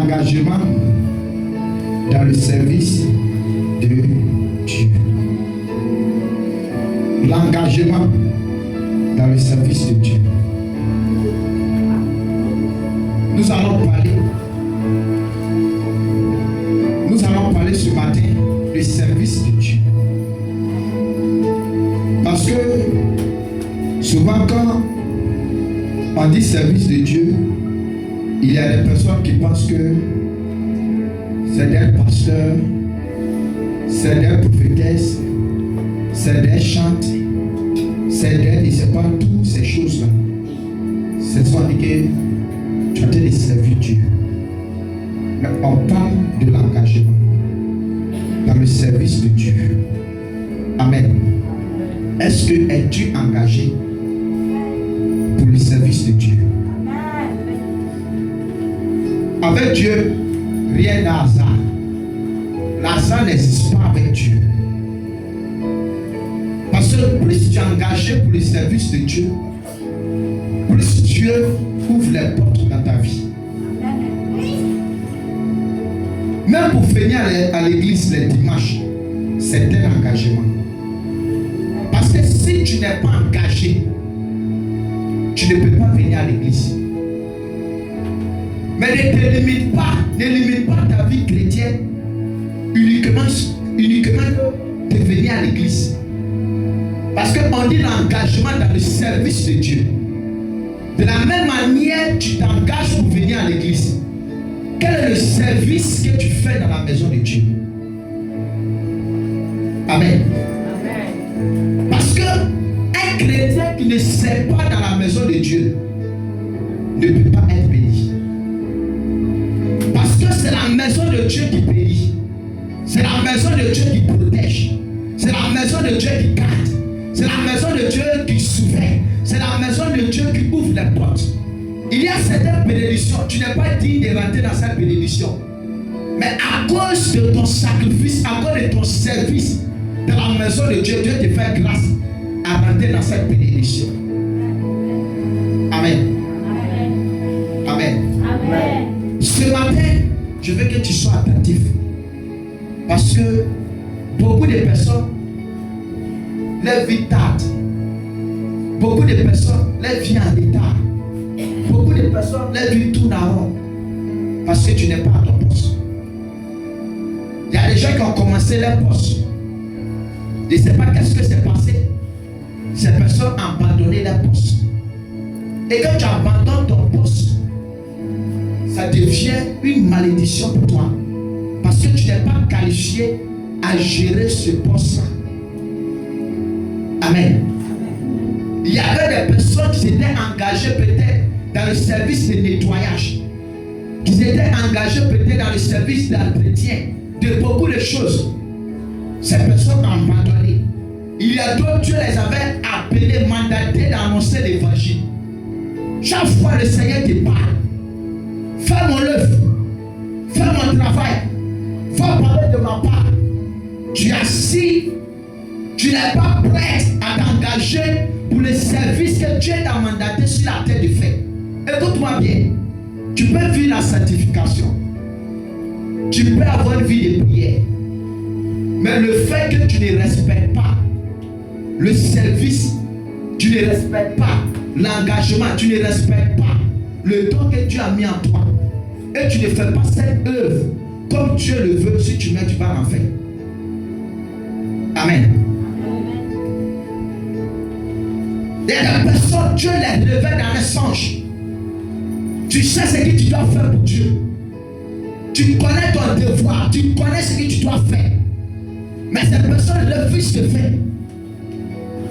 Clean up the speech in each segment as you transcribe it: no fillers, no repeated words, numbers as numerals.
L'engagement dans le service de Dieu. L'engagement dans le service de Dieu. Nous allons parler ce matin du service de Dieu. Parce que souvent quand on dit service de Dieu, il y a des personnes qui pensent que c'est des pasteurs, c'est des prophétesses, c'est des chantes, c'est des, je ne sais pas, toutes ces choses-là. C'est soit que tu as été servir Dieu. Mais on parle de l'engagement dans le service de Dieu. Amen. Est-ce que es-tu engagé pour le service de Dieu? Avec Dieu, rien n'est hasard. L'hasard n'existe pas avec Dieu. Parce que plus tu es engagé pour le service de Dieu, plus Dieu ouvre les portes dans ta vie. Même pour venir à l'église les dimanches, c'est un engagement. Parce que si tu n'es pas engagé, tu ne peux pas venir à l'église. Mais ne limite pas ta vie chrétienne uniquement de venir à l'église. Parce qu'on dit l'engagement dans le service de Dieu. De la même manière, tu t'engages pour venir à l'église. Quel est le service que tu fais dans la maison de Dieu? Amen. Parce qu'un chrétien qui ne sert pas dans la maison de Dieu ne peut pas être béni. Parce que c'est la maison de Dieu qui bénit. C'est la maison de Dieu qui protège. C'est la maison de Dieu qui garde. C'est la maison de Dieu qui surveille. C'est la maison de Dieu qui ouvre les portes. Il y a certaines bénédictions. Tu n'es pas digne de rentrer dans cette bénédiction. Mais à cause de ton sacrifice, à cause de ton service dans la maison de Dieu, Dieu te fait grâce à rentrer dans cette bénédiction. Amen. Amen. Amen. Ce matin, je veux que tu sois attentif. Parce que beaucoup de personnes, leur vie tarde. Beaucoup de personnes, leur vie en retard. Beaucoup de personnes, leur vie tourne en rond. Parce que tu n'es pas à ton poste. Il y a des gens qui ont commencé leur poste. Je ne sais pas qu'est-ce que s'est passé. Ces personnes ont abandonné leur poste. Et quand tu abandonnes ton poste, ça devient une malédiction pour toi. Parce que tu n'es pas qualifié à gérer ce poste-là. Amen. Il y avait des personnes qui s'étaient engagées peut-être dans le service de nettoyage, qui s'étaient engagées peut-être dans le service d'entretien, de beaucoup de choses. Ces personnes ont abandonné. Il y a d'autres, Dieu les avait appelés, mandatés d'annoncer l'évangile. Chaque fois le Seigneur te parle. Fais mon œuvre, fais mon travail, va parler de ma part. Tu es assis, tu n'es pas prêt à t'engager pour le service que Dieu t'a mandaté sur la terre de faire. Écoute-moi bien, tu peux vivre la sanctification, tu peux avoir une vie de prière, mais le fait que tu ne respectes pas le service, tu ne respectes pas l'engagement, tu ne respectes pas le don que Dieu a mis en toi, et tu ne fais pas cette œuvre comme Dieu le veut, si tu mets, tu vas en faire. Amen. Il y a des personnes, Dieu les révèle dans les songes. Tu sais ce que tu dois faire pour Dieu. Tu connais ton devoir, tu connais ce que tu dois faire. Mais ces personnes, le fils te fait.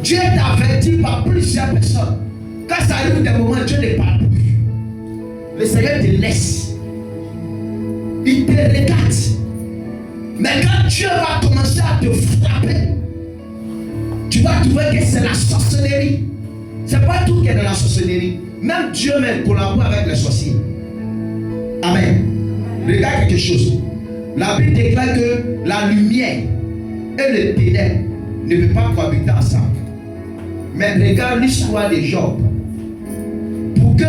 Dieu t'avertit par plusieurs personnes. Quand ça arrive des moments, Dieu ne parle plus. Le Seigneur te laisse. Il te regarde. Mais quand Dieu va commencer à te frapper, tu vas trouver que c'est la sorcellerie. C'est pas tout qui est dans la sorcellerie. Même Dieu même collabore avec les sorciers. Amen. Regarde quelque chose. La Bible déclare que la lumière et le ténèbre ne peuvent pas cohabiter ensemble. Mais regarde l'histoire de Job. Pour que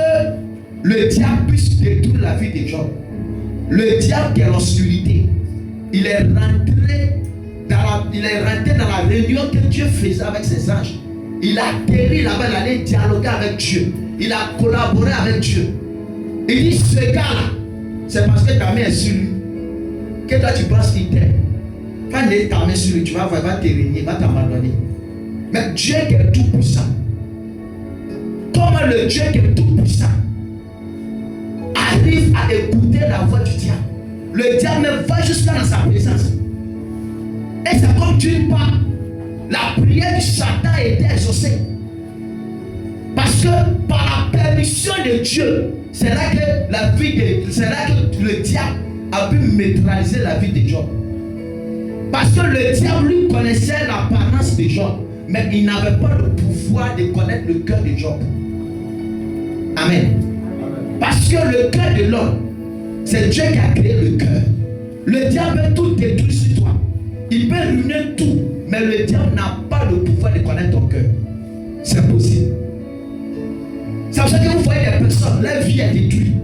le diable puisse détruire la vie de Job, Le diable qui est l'obscurité, il est rentré dans la réunion que Dieu faisait avec ses anges. Il a atterri là-bas, il allait dialoguer avec Dieu. Il a collaboré avec Dieu. Il dit, ce gars-là, c'est parce que ta main est sur lui. Que toi tu penses qu'il t'aime. Quand il est ta main sur lui, tu vas voir, il va te régner, il va t'abandonner. Mais Dieu qui est tout puissant. Comment le Dieu qui est tout puissant arrive à écouter la voix du diable? Le diable même va jusqu'à dans sa présence. Et c'est comme d'une part, la prière du Satan était exaucée. Parce que par la permission de Dieu, c'est là que le diable a pu neutraliser la vie de Job. Parce que le diable lui connaissait l'apparence de Job, mais il n'avait pas le pouvoir de connaître le cœur de Job. Amen. Parce que le cœur de l'homme, c'est Dieu qui a créé le cœur. Le diable peut tout détruire sur toi. Il peut ruiner tout, mais le diable n'a pas le pouvoir de connaître ton cœur. C'est possible. C'est pour ça que vous voyez des personnes, leur vie est détruite.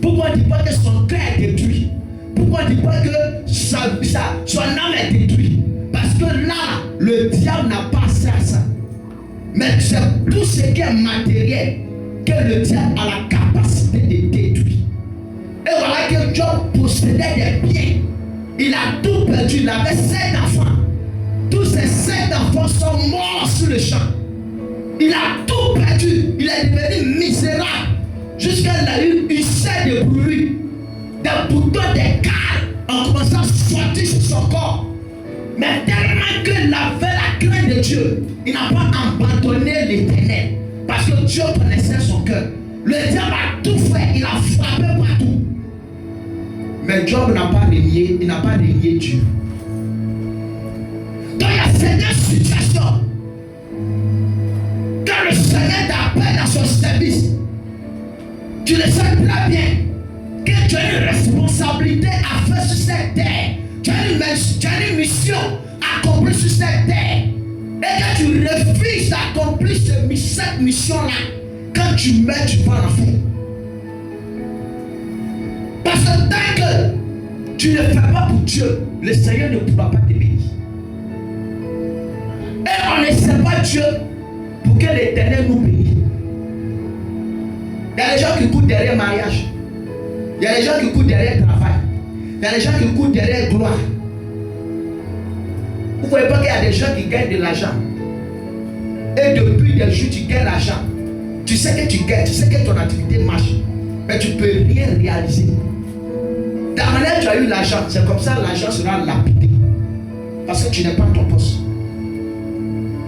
Pourquoi on ne dit pas que son cœur est détruit? Pourquoi on ne dit pas que son âme est détruite? Parce que là, le diable n'a pas accès à ça. Mais c'est tout ce qui est matériel que le diable a la capacité de détruire. Et voilà que Job possédait des biens. Il a tout perdu. Il avait 7 enfants. Tous ces 7 enfants sont morts sur le champ. Il a tout perdu. Il est devenu misérable. Jusqu'à ce qu'il a eu une serre de bruit. Des boutons d'écart en commençant à sortir sur son corps. Mais tellement qu'il avait la crainte de Dieu, il n'a pas abandonné l'Éternel. Parce que Dieu connaissait son cœur. Le diable a tout fait. Il a frappé partout. Mais Job n'a pas régné. Il n'a pas régné Dieu. Donc il y a certaines situations. Quand le Seigneur t'appelle dans son service, tu le sais très bien que tu as une responsabilité à faire sur cette terre. Tu as une mission à accomplir sur cette terre. Et quand tu refuses d'accomplir cette mission-là, quand tu meurs, tu vas en faire. Parce que tant que tu ne fais pas pour Dieu, le Seigneur ne pourra pas te bénir. Et on ne sait pas Dieu pour que l'Éternel nous bénisse. Il y a des gens qui courent derrière le mariage. Il y a des gens qui courent derrière le travail. Il y a des gens qui courent derrière la gloire. Vous ne voyez pas qu'il y a des gens qui gagnent de l'argent. Et depuis des jours, tu gagnes l'argent. Tu sais que tu gagnes, tu sais que ton activité marche. Mais tu ne peux rien réaliser. De la manière tu as eu l'argent, c'est comme ça l'argent sera lapidé. Parce que tu n'es pas ton poste.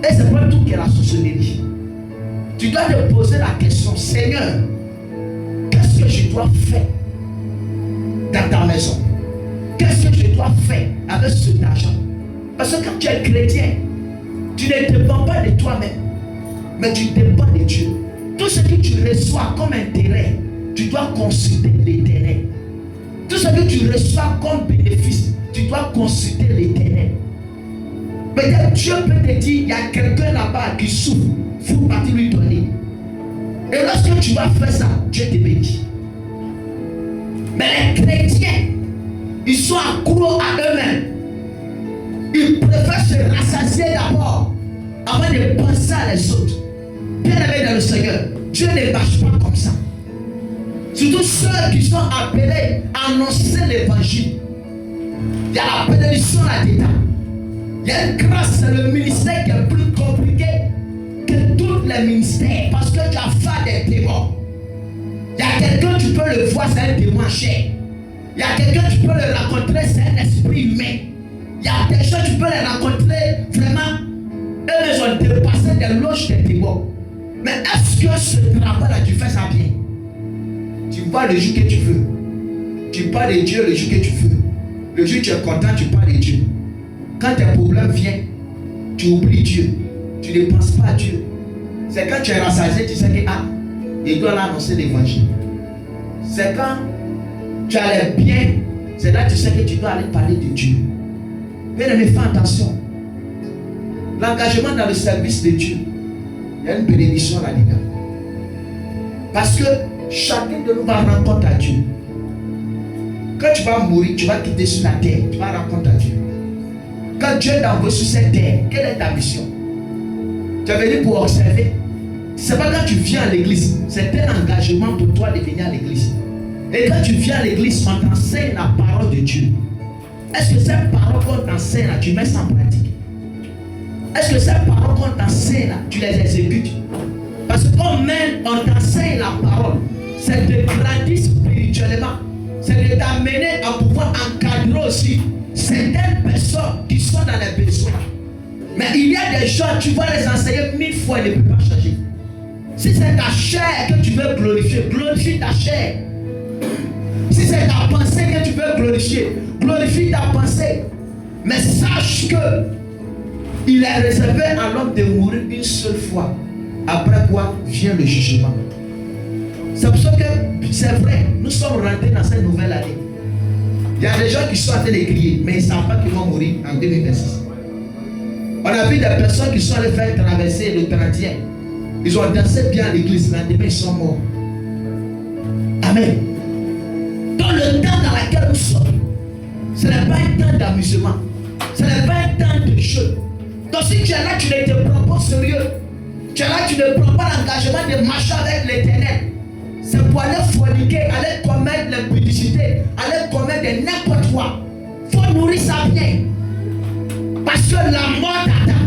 Et c'est pas tout qui est la sorcellerie. Tu dois te poser la question, Seigneur, qu'est-ce que je dois faire dans ta maison? Qu'est-ce que je dois faire avec cet argent? Parce que quand tu es chrétien, tu ne dépends pas de toi-même, mais tu dépends de Dieu. Tout ce que tu reçois comme intérêt, tu dois consulter l'Éternel. Tout ce que tu reçois comme bénéfice, tu dois consulter l'Éternel. Peut-être Dieu peut te dire, il y a quelqu'un là-bas qui souffre, il faut partir lui donner. Et lorsque tu vas faire ça, Dieu te bénit. Mais les chrétiens, ils sont accros à eux-mêmes. Ils préfèrent se rassasier d'abord avant de penser à les autres. Bien aimé dans le Seigneur, Dieu ne marche pas comme ça. Surtout ceux qui sont appelés à annoncer l'évangile. Il y a la bénédiction là-dedans. Il y a une grâce, c'est le ministère qui est plus compliqué que tous les ministères. Parce que tu as fait des témoins. Il y a quelqu'un, tu peux le voir, c'est un témoin cher. Il y a quelqu'un, tu peux le rencontrer, c'est un esprit humain. Il y a des gens, tu peux les rencontrer vraiment. Eux, ils ont dépassé des loges des témoins. Mais est-ce que ce travail-là, tu fais ça bien? Tu parles le jour que tu veux. Tu parles de Dieu le jour que tu veux. Le jour que tu es content, tu parles de Dieu. Quand tes problèmes viennent, tu oublies Dieu. Tu ne penses pas à Dieu. C'est quand tu es rassasié, tu sais que il doit annoncer l'évangile. C'est quand tu as les biens, c'est là que tu sais que tu dois aller parler de Dieu. Bien aimé, fais attention. L'engagement dans le service de Dieu, il y a une bénédiction là-dedans. Parce que chacun de nous va rencontrer à Dieu. Quand tu vas mourir, tu vas quitter sur la terre. Tu vas raconter à Dieu. Quand Dieu t'a envoyé sur cette terre, quelle est ta mission? Tu es venu pour observer. C'est pas quand tu viens à l'église. C'est un engagement pour toi de venir à l'église. Et quand tu viens à l'église, on t'enseigne la parole de Dieu. Est-ce que cette parole qu'on t'enseigne là, tu mets ça en pratique? Est-ce que ces paroles qu'on t'enseigne là, tu les exécutes? Parce que quand même on t'enseigne la parole, c'est de grandir spirituellement. C'est de t'amener à pouvoir encadrer aussi certaines personnes qui sont dans les besoins. Mais il y a des gens, tu vas les enseigner 1000 fois, ils ne peuvent pas changer. Si c'est ta chair que tu veux glorifier, glorifie ta chair. Si c'est ta pensée que tu veux glorifier, glorifie ta pensée. Mais sache que il est réservé à l'homme de mourir une seule fois. Après quoi vient le jugement. C'est pour ça que c'est vrai, nous sommes rentrés dans cette nouvelle année. Il y a des gens qui sont en train de crier, mais ils ne savent pas qu'ils vont mourir en 2026. On a vu des personnes qui sont allées faire traverser le 31. Ils ont dansé bien à l'église, mais demain ils sont morts. Amen. Dans le temps dans lequel nous sommes, ce n'est pas un temps d'amusement. Ce n'est pas un temps de jeu. Donc si tu es là, tu ne te prends pas sérieux. Tu es là, tu ne prends pas l'engagement de marcher avec l'Éternel. C'est pour aller forniquer, aller commettre l'impudicité, aller commettre de n'importe quoi. Il faut nourrir ça bien. Parce que la mort t'attend.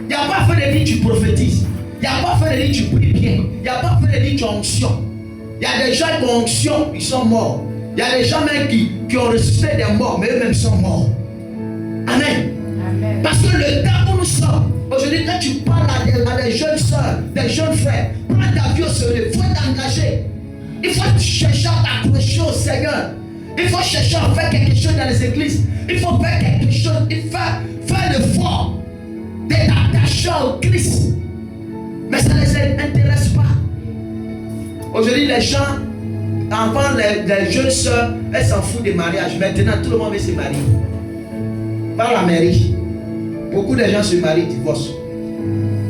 Il n'y a pas fait de dire tu prophétises. Il n'y a pas fait de dire tu pries bien. Il n'y a pas fait de dire tu as onction. Il y a des gens qui ont onction, ils sont morts. Il y a des gens même qui ont ressuscité des morts, mais eux-mêmes sont morts. Amen. Amen. Parce que le temps où nous sommes, aujourd'hui, quand tu parles à des jeunes soeurs, des jeunes frères, prends ta vie au sérieux, il faut t'engager. Il faut chercher à t'accrocher au Seigneur. Il faut chercher à faire quelque chose dans les églises. Il faut faire quelque chose. Il faut faire l'effort d'être attaché au Christ. Mais ça ne les intéresse pas. Aujourd'hui, les gens, avant les jeunes soeurs, elles s'en foutent des mariages. Maintenant, tout le monde veut se marier. Par la mairie. Beaucoup de gens se marient, divorcent.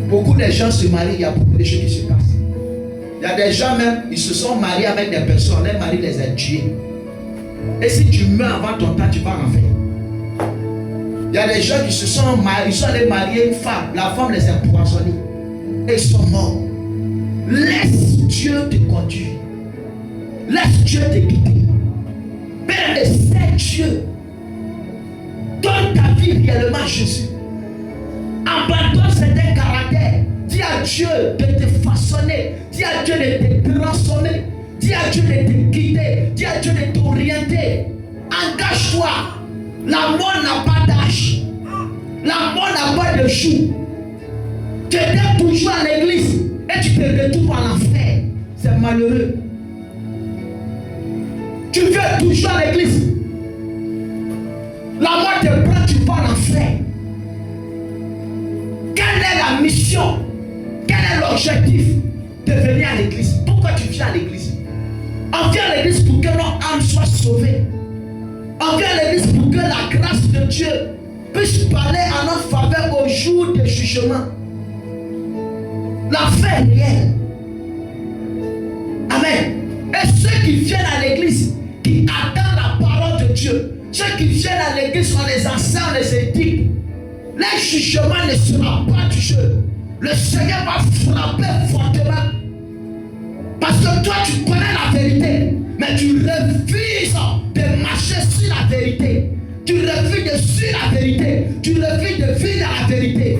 Beaucoup de gens se marient, il y a beaucoup de choses qui se passent. Il y a des gens même, ils se sont mariés avec des personnes, les maris les a tués. Et si tu meurs avant ton temps, tu vas en faire. Il y a des gens qui se sont mariés, ils sont allés marier une femme, la femme les a empoisonnés. Et ils sont morts. Laisse Dieu te conduire. Laisse Dieu te guider. Père, c'est Dieu. Donne ta vie réellement à Jésus. Abandonne certains caractères. Dis à Dieu de te façonner. Dis à Dieu de te transformer. Dis à Dieu de te guider. Dis à Dieu de t'orienter. Engage-toi. La mort n'a pas d'âge. La mort n'a pas de jour. Tu étais toujours à l'église et tu te retrouves à l'enfer. C'est malheureux. Tu viens toujours à l'église. La mort te prend, tu vas à l'enfer. Quelle est la mission? Quel est l'objectif de venir à l'église? Pourquoi tu viens à l'église? On vient à l'église pour que nos âmes soient sauvées. On vient à l'église pour que la grâce de Dieu puisse parler en notre faveur au jour du jugement. La fin est réelle. Amen. Et ceux qui viennent à l'église, qui attendent la parole de Dieu, ceux qui viennent à l'église, on les enseigne, on les éduque. Le jugement ne sera pas du jeu. Le Seigneur va frapper fortement. Parce que toi, tu connais la vérité, mais tu refuses de marcher sur la vérité. Tu refuses de suivre la vérité. Tu refuses de vivre la vérité.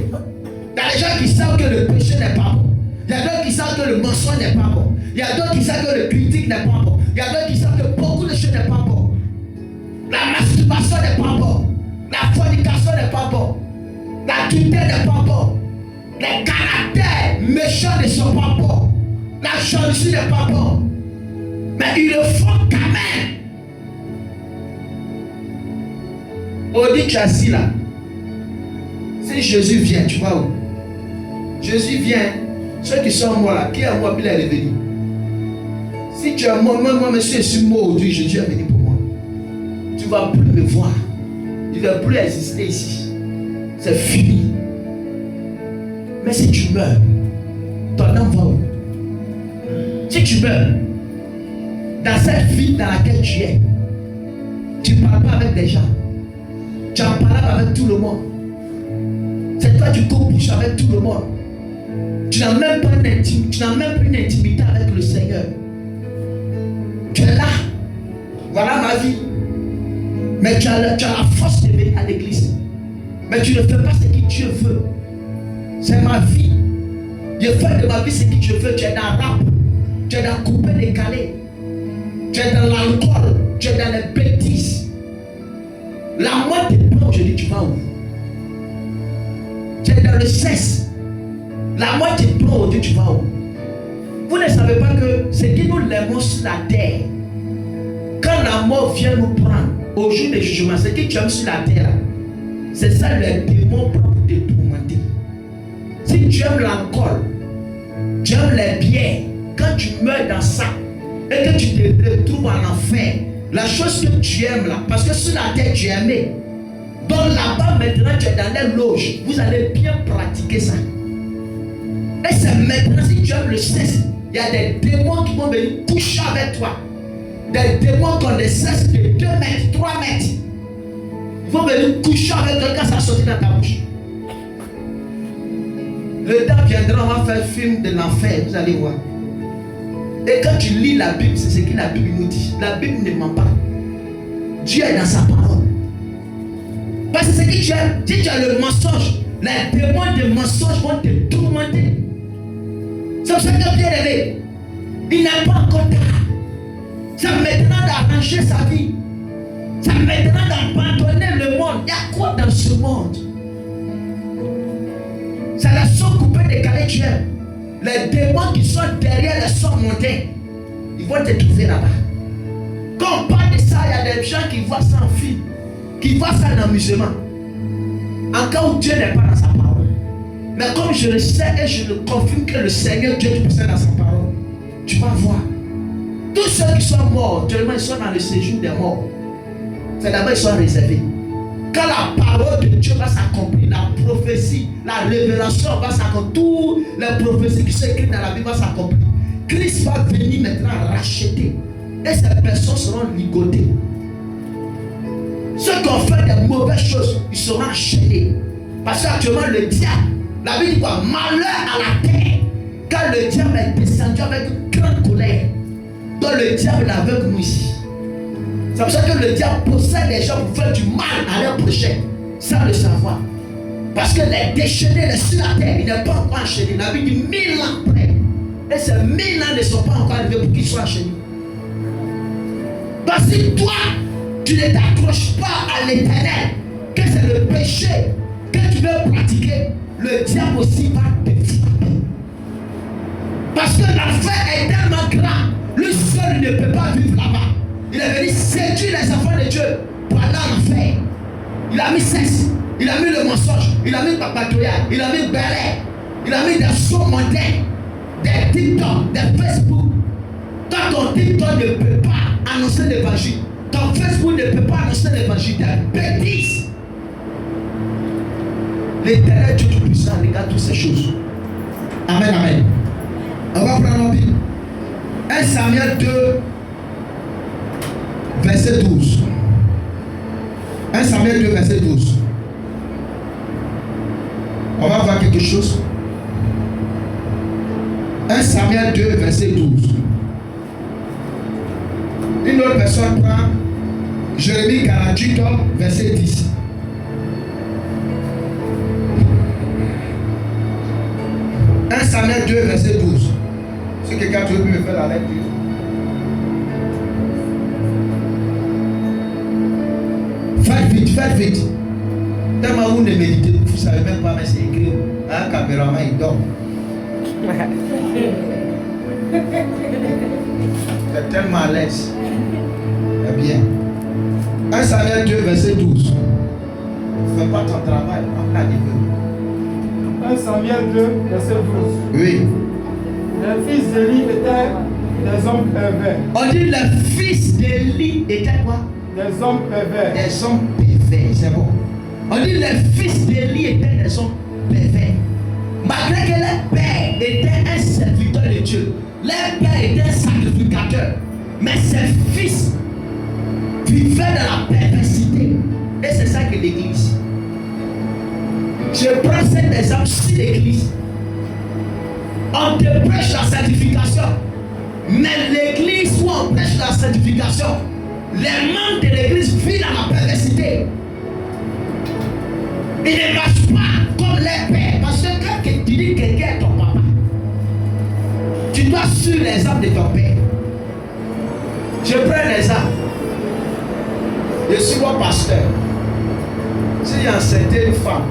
Il y a des gens qui savent que le péché n'est pas bon. Il y a d'autres qui savent que le mensonge n'est pas bon. Il y a d'autres qui savent que le critique n'est pas bon. Il y a d'autres qui savent que beaucoup de choses n'est pas bon. La masturbation n'est pas bon. La fornication n'est pas bon. L'adultère n'est pas bon. Les caractères méchants ne sont pas bons. La jalousie n'est pas bon. Mais ils le font quand même. On dit tu es assis là. Si Jésus vient, tu vois où? Jésus vient. Ceux qui sont morts là, qui est mort, il est revenu. Si tu es mort, moi, monsieur, je suis mort aujourd'hui, Jésus est venu pour moi. Tu ne vas plus me voir. Tu ne vas plus exister ici. C'est fini. Mais si tu meurs, ton âme va où? Si tu meurs, dans cette vie dans laquelle tu es, Tu ne parles pas avec les gens. Tu en parles avec tout le monde. C'est toi qui couches avec tout le monde. Tu n'as même pas une intimité avec le Seigneur. Tu es là. Voilà ma vie. Mais tu as la force de venir à l'église. Mais tu ne fais pas ce que Dieu veut. C'est ma vie. Je fais de ma vie ce que Dieu veut. Tu es dans la rap. Tu es dans couper décalé. Tu es dans l'alcool. Tu es dans les bêtises. La moitié de temps, je dis, tu vas où? Tu es dans le sexe. La moitié de temps, je dis, tu vas où? Vous ne savez pas que ce qui nous l'aimons sur la terre, quand la mort vient nous prendre, au jour du jugement, ce que tu aimes sur la terre, c'est ça le démon pour te tourmenter. Si tu aimes l'alcool, tu aimes les bières, quand tu meurs dans ça, et que tu te retrouves en enfer, la chose que tu aimes là, parce que sur la terre tu es aimé, donc là-bas maintenant tu es dans les loges, vous allez bien pratiquer ça. Et c'est maintenant, si tu aimes le sexe, il y a des démons qui vont venir coucher avec toi. Des démons qui ont des sexes de 2 mètres, 3 mètres. Ils vont venir coucher avec toi quand ça sortit dans ta bouche. Le temps viendra, on va faire un film de l'enfer, vous allez voir. Et quand tu lis la Bible, c'est ce que la Bible nous dit. La Bible ne ment pas. Dieu est dans sa parole. Parce que ce que tu aimes, si tu as le mensonge, les démons de mensonge vont te tourmenter. C'est pour ça que bien aimé, il n'est pas encore tard. C'est maintenant d'arranger sa vie. C'est maintenant d'abandonner le monde. Il y a quoi dans ce monde? C'est la sauce coupée décalée que tu aimes. Les démons qui sont derrière les sons montés, ils vont te trouver là-bas. Quand on parle de ça, il y a des gens qui voient ça en film, qui voient ça en amusement. En cas où Dieu n'est pas dans sa parole. Mais comme je le sais et je le confirme que le Seigneur Dieu est dans sa parole, tu vas voir. Tous ceux qui sont morts, actuellement ils sont dans le séjour des morts. C'est d'abord ils sont réservés. Quand la parole de Dieu va s'accomplir, la prophétie, la révélation va s'accomplir, toutes les prophéties qui sont écrites dans la Bible vont s'accomplir. Christ va venir maintenant racheter. Et ces personnes seront ligotées. Ceux qui ont fait des mauvaises choses, ils seront enchaînés. Parce qu'actuellement, le diable, la Bible dit quoi? Malheur à la terre. Quand le diable est descendu avec une grande colère. Donc le diable est avec nous ici. C'est pour ça que le diable possède les gens pour faire du mal à leur prochain, sans le savoir. Parce que les déchaînés, les sur la terre, ils n'ont pas encore enchaîné. La Bible dit 1000 ans après. Et ces 1000 ans ne sont pas encore arrivés pour qu'ils soient enchaînés. Parce que toi, tu ne t'accroches pas à l'éternel, que c'est le péché que tu veux pratiquer, le diable aussi va te frapper. Parce que l'enfer est tellement grand, lui seul ne peut pas vivre là-bas. Il est venu séduire les enfants de Dieu pour aller en enfer. Il a mis sexe, il a mis le mensonge, il a mis le papatoyage, il a mis le balai, il a mis des sons mondains, des TikTok, des Facebook. Quand ton TikTok ne peut pas annoncer l'évangile, ton Facebook ne peut pas annoncer l'évangile, des bêtises. L'éternel Dieu Tout-Puissant regarde toutes ces choses. Amen, amen. On va prendre la Bible. 1 Samuel 2, verset 12. 1 Samuel 2, verset 12. On va voir quelque chose. 1 Samuel 2, verset 12. Une autre personne prend Jérémie 48, verset 10. Samuel 2, verset 12. Si quelqu'un peut me faire la lecture. Faites vite, faites vite. Tellement vous ne méditez, vous ne savez même pas, mais c'est écrit. Un caméraman, il dort. C'est tellement à l'aise. Eh bien. 1 Samuel 2, verset 12. Ne fais pas ton travail, on a dit. 1 Samuel 2, verset 12. Oui. Les fils d'Élie étaient des hommes pervers. On dit les fils d'Élie étaient quoi? Des hommes pervers. Des hommes pervers, c'est bon. On dit les fils d'Élie étaient des hommes pervers. Malgré que leur père était un serviteur de Dieu, leur père était un sacrificateur, mais ses fils vivaient dans la perversité. Et c'est ça que l'église. Je prends cet exemple sur l'église. On te prêche la sanctification. Mais l'église où on prêche la sanctification, les membres de l'église vivent dans la perversité. Ils ne marchent pas comme les pères. Parce que quand tu dis que quelqu'un est ton papa, tu dois suivre l'exemple de ton père. Je prends l'exemple. Je suis mon pasteur. Si j'enceintais une femme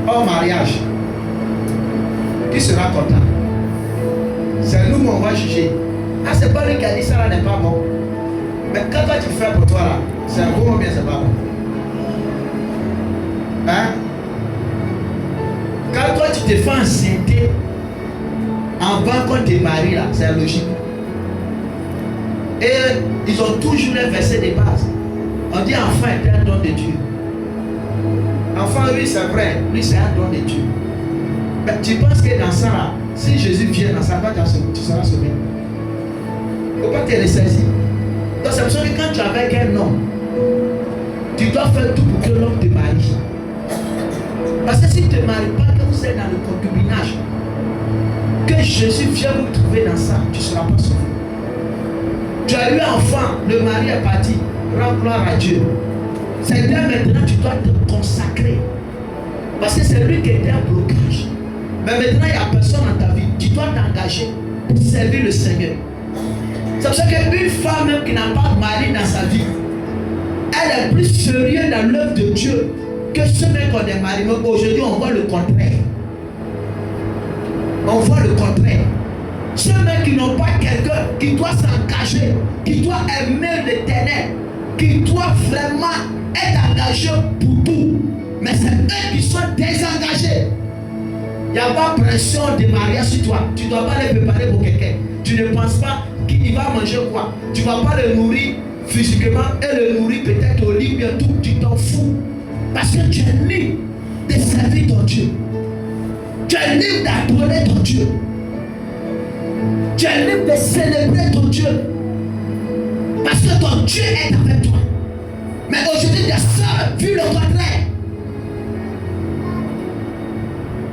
hors mariage, qui sera content? C'est nous qu'on va juger. Ah, c'est pas lui qui a dit ça là n'est pas bon. Mais quand toi tu fais pour toi là, c'est bon ou bien c'est pas bon? Hein? Quand toi tu te fais enceinter avant qu'on te marie là, c'est logique. Et ils ont toujours les versets de base. On dit enfant est un don de Dieu. Enfant, oui, c'est vrai, lui c'est un don de Dieu. Mais tu penses que dans ça là, si Jésus vient dans sa part, tu seras sauvé. Il ne faut pas te ressaisir. Donc c'est pour ça que quand tu es avec un homme, tu dois faire tout pour que l'homme te marie. Parce que si tu ne te maries pas, que vous êtes dans le concubinage, que Jésus vient vous trouver dans ça, tu ne seras pas sauvé. Tu as eu un enfant, le mari est parti, rends gloire à Dieu. C'est là maintenant tu dois te consacrer. Parce que c'est lui qui était un blocage. Mais maintenant il n'y a personne dans ta vie. Tu dois t'engager pour servir le Seigneur. C'est pour ça qu'une femme même qui n'a pas de mari dans sa vie, elle est plus sérieuse dans l'œuvre de Dieu que ceux qui ont des maris. Mais aujourd'hui on voit le contraire. On voit le contraire. Ceux mêmes qui n'ont pas quelqu'un qui doit s'engager, qui doit aimer l'Éternel, qui doit vraiment être engagé pour tout. Mais c'est eux qui sont désengagés. Il n'y a pas pression de mariage sur toi. Tu ne dois pas les préparer pour quelqu'un. Tu ne penses pas qu'il va manger quoi. Tu ne vas pas le nourrir physiquement et le nourrir peut-être au lit bientôt. Tu t'en fous. Parce que tu es libre de servir ton Dieu. Tu es libre d'adorer ton Dieu. Tu es libre de célébrer ton Dieu. Parce que ton Dieu est avec toi. Mais aujourd'hui, des sœurs, vu le contraire.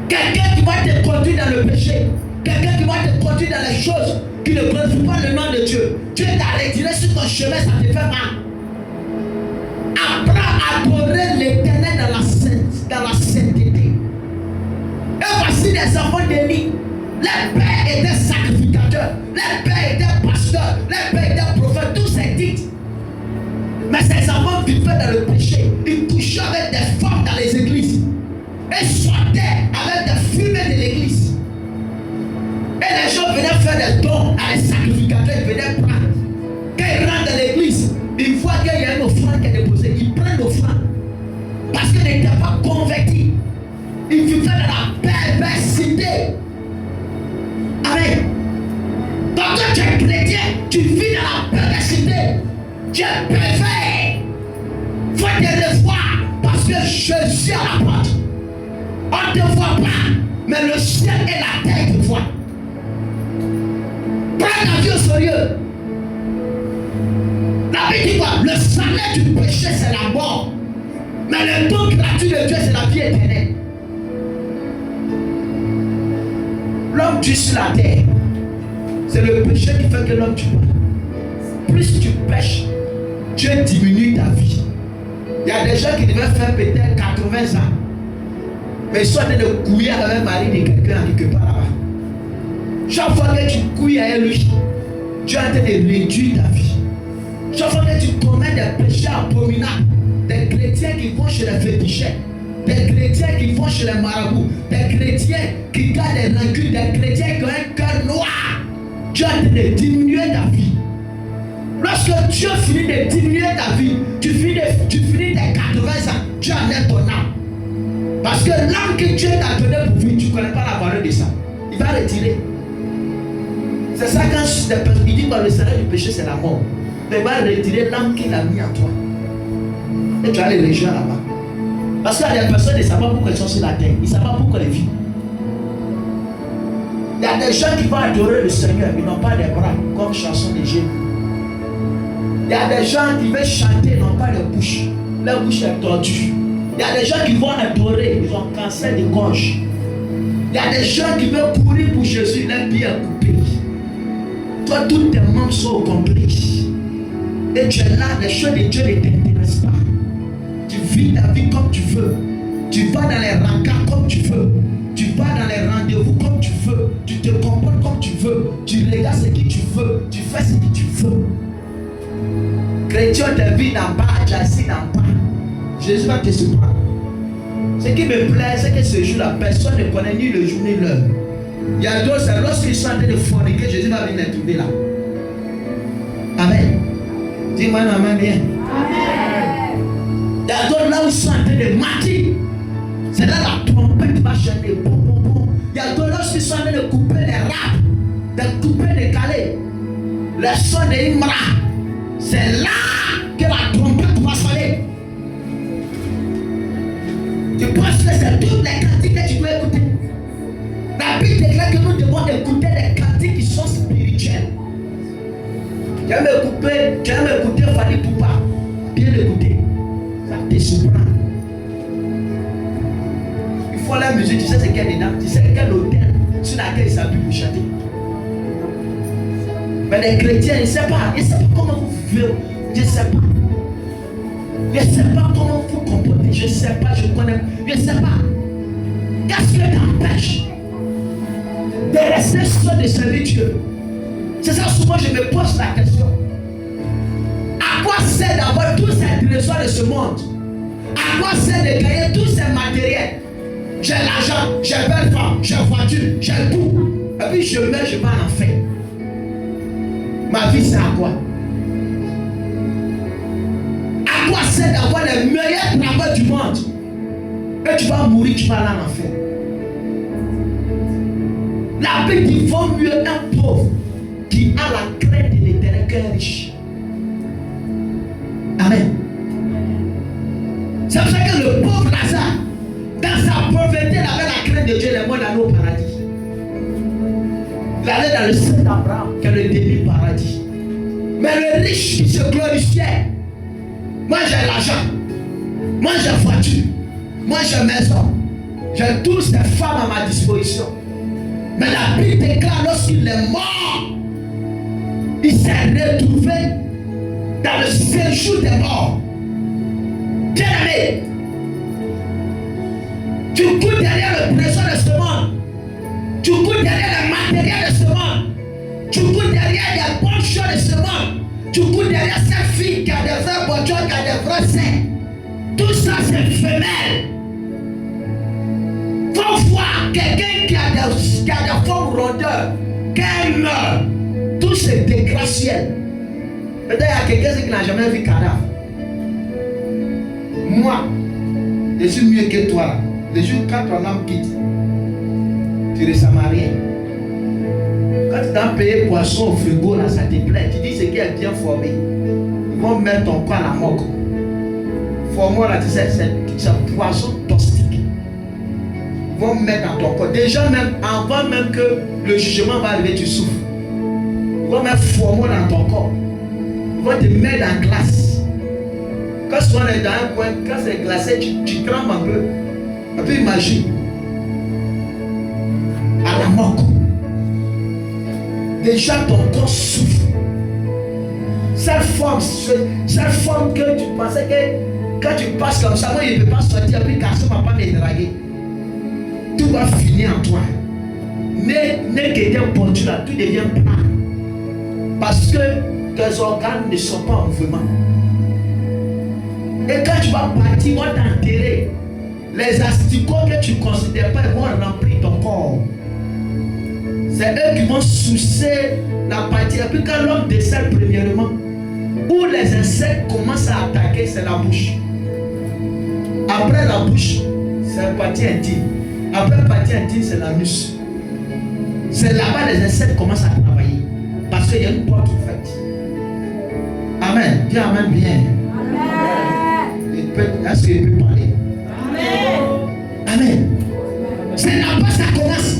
Quelqu'un qui va te conduire dans le péché. Quelqu'un qui va te conduire dans les choses qui ne glorifient pas le nom de Dieu. Tu es retiré sur ton chemin, ça te fait mal. Apprends à adorer l'Éternel dans la sainteté. Et voici les enfants d'Élie. Les pères étaient sacrificateurs. Les pères étaient pasteurs. Les pères étaient prophètes. Tous ces titres. Mais ces enfants vivaient dans le péché. Ils couchaient avec des femmes dans les églises. Et sortaient avec des fumées de l'église. Et les gens venaient faire des dons à les sacrificateurs. Ils venaient prendre. Quand ils rentrent dans l'église, ils voient qu'il y a une offrande qui est déposée. Ils prennent l'offrande. Parce qu'ils n'étaient pas convertis. Ils vivaient dans la perversité. Amen. Donc quand tu es chrétien, tu vis dans la perversité. Tu es pervers. Il faut te revoir. Parce que Jésus est à la porte. On ne te voit pas. Mais le ciel et la terre te voient. Prends ta vie au sérieux. La Bible dit quoi? Le salaire du péché, c'est la mort. Mais le don gratuit de Dieu, c'est la vie éternelle. L'homme tue sur la terre. C'est le péché qui fait que l'homme tue. Plus tu pêches, Dieu diminue ta vie. Il y a des gens qui devaient faire peut-être 80 ans. Mais ils sont en train de couiller avec un mari de quelqu'un quelque part là-bas. Chaque fois que tu couilles avec lui, Dieu est en train de réduire ta vie. Chaque fois que tu commets des péchés abominables, des chrétiens qui vont chez les féticheurs, des chrétiens qui vont chez les marabouts, des chrétiens qui gardent des rancunes, des chrétiens qui ont un cœur noir, Dieu est en train de diminuer ta vie. Lorsque Dieu finit de diminuer ta vie, tu finis tes 80 ans, Dieu enlève ton âme. Parce que l'âme que Dieu t'a donné pour vivre, tu ne connais pas la valeur de ça. Il va retirer. C'est ça quand il dit que le salaire du péché c'est la mort. Mais il va retirer l'âme qu'il a mis en toi. Et tu as les régions là-bas. Parce qu'il y a des personnes qui ne savent pas pourquoi elles sont sur la terre. Ils ne savent pas pourquoi elles vivent. Il y a des gens qui vont adorer le Seigneur. Ils n'ont pas des bras comme chanson de Jésus. Il y a des gens qui veulent chanter, n'ont pas de bouche. Leur bouche est tordue. Il y a des gens qui vont adorer, ils ont cancer de gorge. Il y a des gens qui veulent courir pour Jésus, leur pied est coupé. Toi, tous tes membres sont au complet. Et tu es là, les choses de Dieu ne t'intéressent pas. Tu vis ta vie comme tu veux. Tu vas dans les rencarts comme tu veux. Tu vas dans les rendez-vous comme tu veux. Tu te comportes comme tu veux. Tu regardes ce que tu veux. Tu fais ce que tu veux. Chrétien, ta vie n'a pas, tu as assis n'a pas. Jésus va te surprendre. Ce qui me plaît, c'est que ce jour-là, personne ne connaît ni le jour ni l'heure. Il y a d'autres, c'est lorsqu'ils sont en train de forniquer, Jésus va venir les trouver là. Amen. Dis-moi un amen bien. Amen. Il y a d'autres là où ils sont en train de mentir. C'est là la trompette va chanter. Bon, bon, bon. Il y a d'autres lorsqu'ils sont en train de couper les rap, de couper les calés, le son de Imra. C'est là que la trompette va sonner. Tu penses que c'est toutes les cantiques que tu dois écouter. La Bible déclare que nous devons écouter les cantiques qui sont spirituels. Tu vas m'écouter Fali Poupa. Bien écouter. Ça te surprend. Il faut la musique, tu sais ce qu'il y a dedans. Tu sais quel hôtel sur laquelle il s'appuie pour chanter. Mais les chrétiens, ils ne savent pas. Ils ne savent pas comment vous vivez. Je ne sais pas. Je ne sais pas comment vous comportez. Je ne sais pas, je connais. Je ne sais pas. Qu'est-ce qui t'empêche de rester seul de servir Dieu? C'est ça, souvent je me pose la question. À quoi sert d'avoir tous ces trésors de ce monde? À quoi sert de gagner tous ces matériels? J'ai l'argent, j'ai belle femme, j'ai voiture, j'ai tout. Et puis je meurs, je vais en enfer. Ma vie, c'est à quoi? À quoi sert d'avoir les meilleurs travaux du monde? Et tu vas mourir, tu vas aller en enfer. La Bible dit vaut mieux un pauvre qui a la crainte de l'Éternel qu'un riche. Amen. C'est pour ça que le pauvre Lazare, dans sa pauvreté, il avait la crainte de Dieu, les mois d'aller au paradis. Il allait dans le sein d'Abraham, qui est le début du paradis. Mais le riche qui se glorifiait, moi j'ai l'argent, moi j'ai voiture, moi j'ai maison, j'ai toutes ces femmes à ma disposition. Mais la Bible déclare lorsqu'il est mort, il s'est retrouvé dans le séjour des morts. Bien aimé, tu cours derrière le trésor de ce monde, tu cours derrière le matériel de ce monde, tu cours derrière les bonnes choses de ce monde, tu cours derrière cette fille qui a des vraies voitures, qui a des vrais seins. Tout ça c'est éphémère. Faut voir quelqu'un qui a des formes rondeurs, qu'elle meurt. Tout c'est dégraciel. Peut-être il y a quelqu'un qui n'a jamais vu cadavre. Moi, je suis mieux que toi. Le jour quand ton âme quitte, tu ne ressembles à rien. Quand tu t'as payé poisson au frigo, là, ça te plaît. Tu dis ce qui est bien formé. Ils vont mettre ton corps à la moque. Formé là, tu sais, c'est un poisson toxique. Ils vont mettre dans ton corps. Déjà, même avant même que le jugement va arriver, tu souffres. Ils vont mettre formé dans ton corps. Ils vont te mettre en glace. Quand tu es dans un coin, quand c'est glacé, tu trembles un peu. Et puis imagine, à la mort. Déjà ton corps souffre. Cette forme que tu pensais que quand tu passes comme ça, moi il ne peut pas sortir, puis car ça ne va pas me draguer. Tout va finir en toi. Ne que t'es portu là, tout devient plat. Parce que tes organes ne sont pas en mouvement. Et quand tu vas partir, ils vont t'enterrer. Les asticots que tu ne considères pas, ils vont remplir ton corps. C'est eux qui vont sucer la partie. Et puis quand l'homme décède premièrement, où les insectes commencent à attaquer, c'est la bouche. Après la bouche, c'est la partie intime. Après la partie intime, c'est l'anus. C'est là-bas les insectes commencent à travailler. Parce qu'il y a une porte ouverte. Amen. Dis amen bien. Amen. Est-ce qu'il peut parler? Amen. Amen. C'est là-bas ça commence.